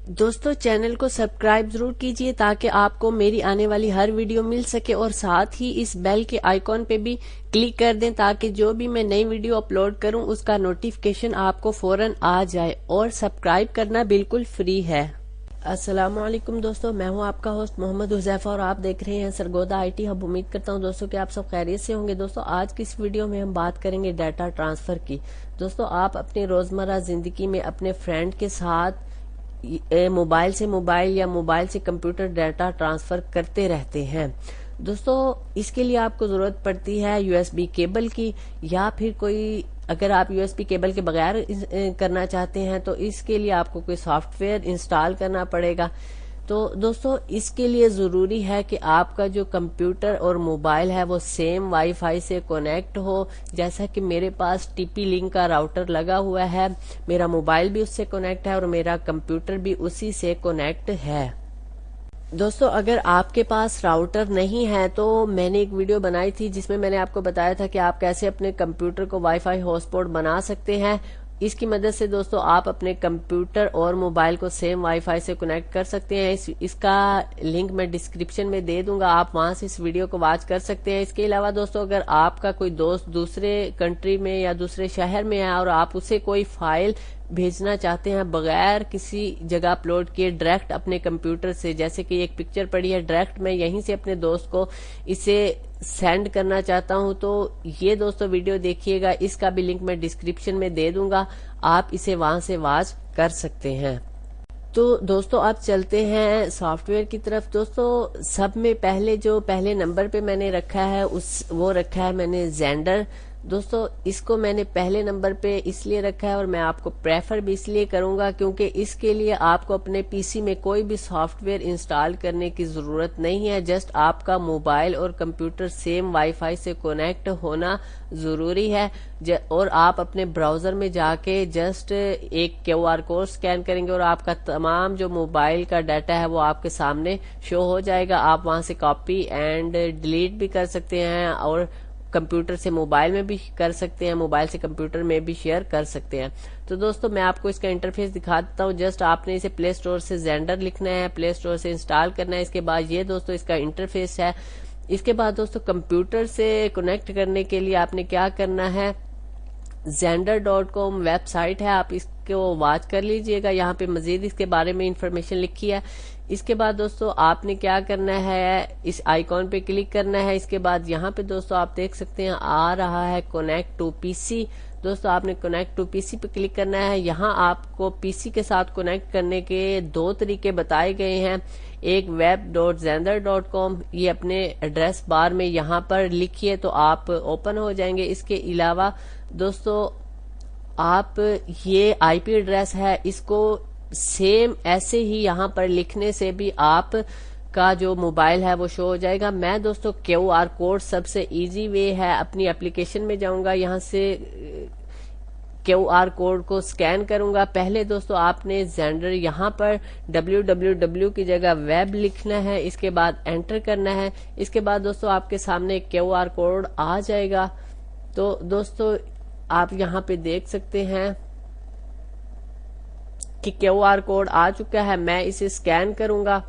दोस्तों चैनल को सब्सक्राइब जरूर कीजिए ताकि आपको मेरी आने वाली हर वीडियो मिल सके, और साथ ही इस बेल के आइकॉन पे भी क्लिक कर दें ताकि जो भी मैं नई वीडियो अपलोड करूं उसका नोटिफिकेशन आपको फौरन आ जाए। और सब्सक्राइब करना बिल्कुल फ्री है। अस्सलाम वालेकुम दोस्तों, मैं हूं आपका होस्ट मोहम्मद हुज़ैफा और आप देख रहे हैं सरगोदा आईटी हब। उम्मीद करता हूं दोस्तों कि आप सब खैरियत से होंगे। दोस्तों आज की इस वीडियो में हम बात करेंगे डाटा ट्रांसफर की। दोस्तों आप अपनी रोजमर्रा जिंदगी में अपने फ्रेंड के साथ मोबाइल से मोबाइल या मोबाइल से कंप्यूटर डाटा ट्रांसफर करते रहते हैं। दोस्तों इसके लिए आपको जरूरत पड़ती है यूएसबी केबल की, या फिर कोई अगर आप यूएसबी केबल के बगैर करना चाहते हैं तो इसके लिए आपको कोई सॉफ्टवेयर इंस्टॉल करना पड़ेगा। तो दोस्तों इसके लिए जरूरी है कि आपका जो कंप्यूटर और मोबाइल है वो सेम वाईफाई से कनेक्ट हो। जैसा कि मेरे पास टीपी लिंक का राउटर लगा हुआ है, मेरा मोबाइल भी उससे कनेक्ट है और मेरा कंप्यूटर भी उसी से कनेक्ट है। दोस्तों अगर आपके पास राउटर नहीं है तो मैंने एक वीडियो बनाई थी जिसमें मैंने आपको बताया था कि आप कैसे अपने कंप्यूटर को वाईफाई हॉटस्पॉट बना सकते हैं। इसकी मदद से दोस्तों आप अपने कंप्यूटर और मोबाइल को सेम वाईफाई से कनेक्ट कर सकते हैं। इसका लिंक मैं डिस्क्रिप्शन में दे दूंगा, आप वहां से इस वीडियो को वॉच कर सकते हैं। इसके अलावा दोस्तों अगर आपका कोई दोस्त दूसरे कंट्री में या दूसरे शहर में है और आप उसे कोई फाइल भेजना चाहते हैं बगैर किसी जगह अपलोड किए डायरेक्ट अपने कंप्यूटर से, जैसे कि एक पिक्चर पड़ी है, डायरेक्ट मैं यहीं से अपने दोस्त को इसे सेंड करना चाहता हूं, तो ये दोस्तों वीडियो देखिएगा। इसका भी लिंक मैं डिस्क्रिप्शन में दे दूंगा, आप इसे वहां से वॉच कर सकते हैं। तो दोस्तों आप चलते हैं सॉफ्टवेयर की तरफ। दोस्तों सब में पहले नंबर पे मैंने रखा है वो रखा है मैंने ज़ेंडर। दोस्तों इसको मैंने पहले नंबर पे इसलिए रखा है और मैं आपको प्रेफर भी इसलिए करूंगा क्योंकि इसके लिए आपको अपने पीसी में कोई भी सॉफ्टवेयर इंस्टॉल करने की जरूरत नहीं है। जस्ट आपका मोबाइल और कंप्यूटर सेम वाईफाई से कनेक्ट होना जरूरी है। और आप अपने ब्राउजर में जाके जस्ट एक क्यूआर कोड स्कैन करेंगे और आपका तमाम जो मोबाइल का डाटा है वो आपके सामने शो हो जाएगा। आप वहां से कॉपी एंड डिलीट भी कर सकते हैं और कंप्यूटर से मोबाइल में भी कर सकते हैं, मोबाइल से कंप्यूटर में भी शेयर कर सकते हैं। तो दोस्तों मैं आपको इसका इंटरफेस दिखा देता हूँ। जस्ट आपने इसे प्ले स्टोर से ज़ेंडर लिखना है, प्ले स्टोर से इंस्टॉल करना है। इसके बाद ये दोस्तों इसका इंटरफेस है। इसके बाद दोस्तों कंप्यूटर से कनेक्ट करने के लिए आपने क्या करना है, Xender.com वेबसाइट है, आप इसको वॉच कर लीजिएगा। यहाँ पे मजीद इसके बारे में इंफॉर्मेशन लिखी है। इसके बाद दोस्तों आपने क्या करना है, इस आइकॉन पे क्लिक करना है। इसके बाद यहाँ पे दोस्तों आप देख सकते हैं आ रहा है कनेक्ट टू पीसी। दोस्तों आपने कनेक्ट टू पीसी पे क्लिक करना है। यहाँ आपको पीसी के साथ कनेक्ट करने के दो तरीके बताए गए हैं। एक web.xender.com, ये अपने एड्रेस बार में यहाँ पर लिखिए तो आप ओपन हो जाएंगे। इसके अलावा दोस्तों आप ये आईपी एड्रेस है, इसको सेम ऐसे ही यहाँ पर लिखने से भी आप का जो मोबाइल है वो शो हो जाएगा। मैं दोस्तों क्यूआर कोड सबसे इजी वे है, अपनी एप्लीकेशन में जाऊंगा, यहाँ से क्यूआर कोड को स्कैन करूंगा। पहले दोस्तों आपने ज़ेंडर यहाँ पर www की जगह वेब लिखना है, इसके बाद एंटर करना है। इसके बाद दोस्तों आपके सामने क्यूआर कोड आ जाएगा। तो दोस्तों आप यहाँ पे देख सकते हैं कि क्यूआर कोड आ चुका है, मैं इसे स्कैन करूंगा।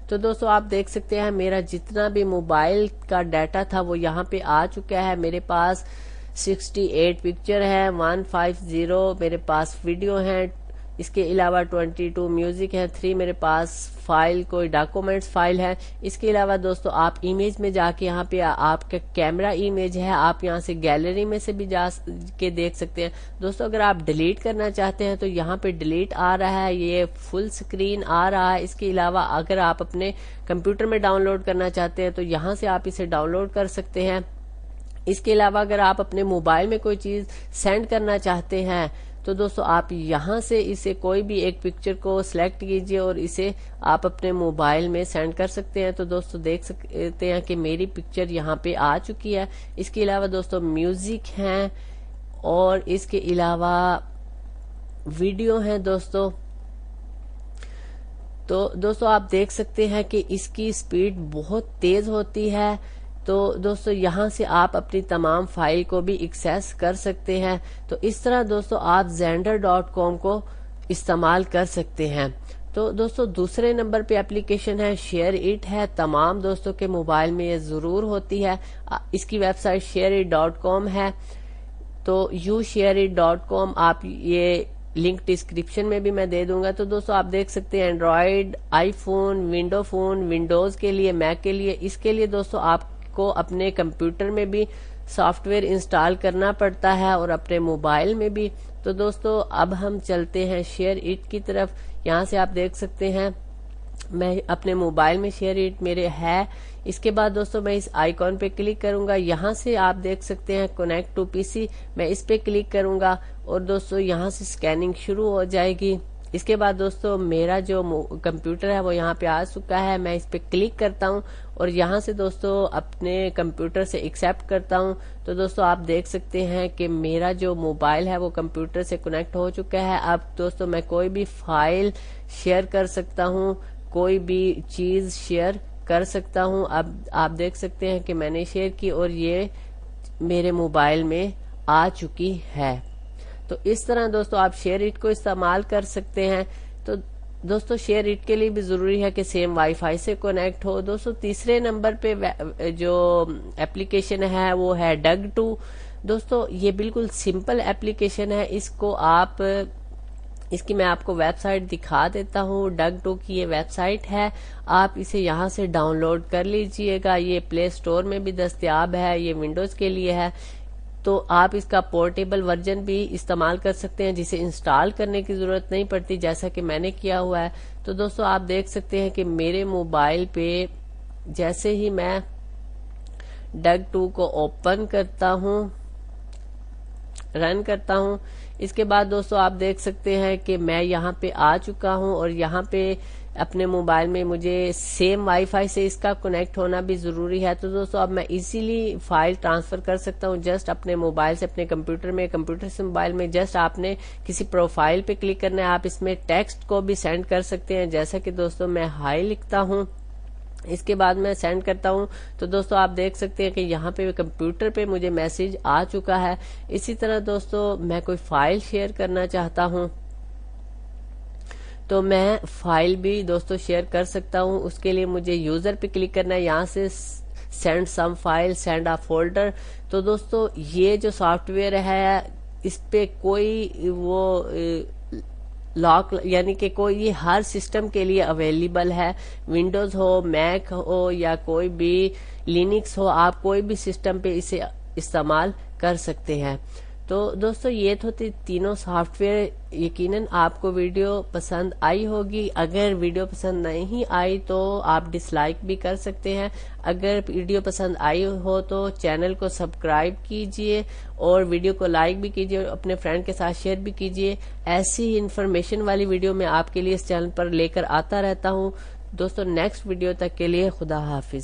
तो दोस्तों आप देख सकते हैं मेरा जितना भी मोबाइल का डाटा था वो यहाँ पे आ चुका है। मेरे पास 68 पिक्चर है, 150 मेरे पास वीडियो है, इसके अलावा 22 म्यूजिक है, 3 मेरे पास फाइल कोई डॉक्यूमेंट्स फाइल है। इसके अलावा दोस्तों आप इमेज में जाके यहाँ पे आपका कैमरा इमेज है, आप यहाँ से गैलरी में से भी जा के देख सकते हैं। दोस्तों अगर आप डिलीट करना चाहते हैं तो यहाँ पे डिलीट आ रहा है, ये फुल स्क्रीन आ रहा है। इसके अलावा अगर आप अपने कंप्यूटर में डाउनलोड करना चाहते हैं तो यहाँ से आप इसे डाउनलोड कर सकते हैं। इसके अलावा अगर आप अपने मोबाइल में कोई चीज सेंड करना चाहते हैं तो दोस्तों आप यहाँ से इसे कोई भी एक पिक्चर को सिलेक्ट कीजिए और इसे आप अपने मोबाइल में सेंड कर सकते हैं। तो दोस्तों देख सकते हैं कि मेरी पिक्चर यहाँ पे आ चुकी है। इसके अलावा दोस्तों म्यूजिक हैं और इसके अलावा वीडियो हैं दोस्तों। तो दोस्तों आप देख सकते हैं कि इसकी स्पीड बहुत तेज होती है। तो दोस्तों यहाँ से आप अपनी तमाम फाइल को भी एक्सेस कर सकते हैं। तो इस तरह दोस्तों आप Xender.com को استعمال کر سکتے ہیں۔ تو دوستو دوسرے نمبر پہ اپلیکیشن ہے شیئر اٹ ہے، تمام دوستوں کے موبائل میں یہ ضرور ہوتی ہے۔ اس کی ویب سائٹ shareit.com ہے، تو shareit.com، آپ یہ لنک ڈسکرپشن میں بھی میں دے دوں گا۔ تو دوستو آپ دیکھ سکتے ہیں اینڈرائیڈ، آئی فون، ونڈو فون، ونڈوز کے لیے، میک کے لیے، اس کے لیے دوستو آپ کو اپنے کمپیوٹر میں بھی سافٹ ویئر انسٹال کرنا پڑتا ہے اور اپنے موبائل میں بھی۔ تو دوستو اب ہم چلتے ہیں شیئر اٹ کی طرف۔ یہاں سے آپ دیکھ سکتے ہیں میں اپنے موبائل میں شیئر اٹ میرے ہے۔ اس کے بعد دوستو میں اس آئیکن پہ کلک کروں گا، یہاں سے آپ دیکھ سکتے ہیں کنیکٹ ٹو پی سی، میں اس پہ کلک کروں گا اور دوستو یہاں سے سکیننگ شروع ہو جائے گی۔ اس کے بعد دوستو میرا جو کمپیوٹر ہے وہ یہاں پہ آ چکا ہے، میں اس پہ کلک کرتا ہوں اور یہاں سے دوستو اپنے کمپیوٹر سے ایکسیپٹ کرتا ہوں۔ تو دوستو آپ دیکھ سکتے ہیں کہ میرا جو موبائل ہے وہ کمپیوٹر سے کنیکٹ ہو چکا ہے۔ اب دوستو میں کوئی بھی فائل شیئر کر سکتا ہوں، کوئی بھی چیز شیئر کر سکتا ہوں۔ اب آپ دیکھ سکتے ہیں کہ میں نے شیئر کی اور یہ میرے موبائل میں آ چکی ہے۔ تو اس طرح دوستو آپ شیئر اٹ کو استعمال کر سکتے ہیں۔ تو دوستو شیئر اٹ کے لیے بھی ضروری ہے کہ سیم وائی فائی سے کنیکٹ ہو۔ دوستو تیسرے نمبر پہ جو اپلیکیشن ہے وہ ہے ڈگ ٹو۔ دوستو یہ بالکل سمپل اپلیکیشن ہے، اس کی میں آپ کو ویب سائٹ دکھا دیتا ہوں۔ ڈگ ٹو کی یہ ویب سائٹ ہے، آپ اسے یہاں سے ڈاؤن لوڈ کر لیجئے گا۔ یہ پلے سٹور میں بھی دستیاب ہے، یہ ونڈوز کے لیے ہے۔ تو آپ اس کا پورٹیبل ورژن بھی استعمال کر سکتے ہیں جسے انسٹال کرنے کی ضرورت نہیں پڑتی، جیسا کہ میں نے کیا ہوا ہے۔ تو دوستو آپ دیکھ سکتے ہیں کہ میرے موبائل پہ جیسے ہی میں ڈگ ٹو کو اوپن کرتا ہوں، رن کرتا ہوں، اس کے بعد دوستو آپ دیکھ سکتے ہیں کہ میں یہاں پہ آ چکا ہوں اور یہاں پہ اپنے موبائل میں مجھے سیم وائی فائی سے اس کا کنیکٹ ہونا بھی ضروری ہے۔ تو دوستو اب میں ایزیلی فائل ٹرانسفر کر سکتا ہوں جسٹ اپنے موبائل سے اپنے کمپیوٹر میں، کمپیوٹر سے موبائل میں۔ جسٹ آپ نے کسی پروفائل پہ کلک کرنا ہے، آپ اس میں ٹیکسٹ کو بھی سینڈ کر سکتے ہیں، جیسا کہ دوستو میں ہائی لکھتا ہوں، اس کے بعد میں سینڈ کرتا ہوں۔ تو دوستو آپ دیکھ سکتے ہیں کہ یہاں پہ کمپیوٹر پہ مجھے میسج آ چکا ہے۔ اسی طرح دوستو میں کوئی فائل شیئر کرنا چاہتا ہوں تو میں فائل بھی دوستو شیئر کر سکتا ہوں۔ اس کے لیے مجھے یوزر پہ کلک کرنا ہے، یہاں سے send some file, send a folder. تو دوستو یہ جو سافٹ ویئر ہے اس پہ کوئی وہ لاک یعنی کہ کوئی یہ ہر سسٹم کے لیے اویلیبل ہے، ونڈوز ہو، میک ہو یا کوئی بھی لینکس ہو، آپ کوئی بھی سسٹم پہ اسے استعمال کر سکتے ہیں۔ تو دوستو یہ تو تینوں سافٹ ویئر، یقیناً آپ کو ویڈیو پسند آئی ہوگی۔ اگر ویڈیو پسند نہیں آئی تو آپ ڈس لائک بھی کر سکتے ہیں۔ اگر ویڈیو پسند آئی ہو تو چینل کو سبسکرائب کیجئے اور ویڈیو کو لائک بھی کیجئے اور اپنے فرینڈ کے ساتھ شیئر بھی کیجئے۔ ایسی ہی انفارمیشن والی ویڈیو میں آپ کے لیے اس چینل پر لے کر آتا رہتا ہوں۔ دوستو نیکسٹ ویڈیو تک کے لیے خدا حافظ۔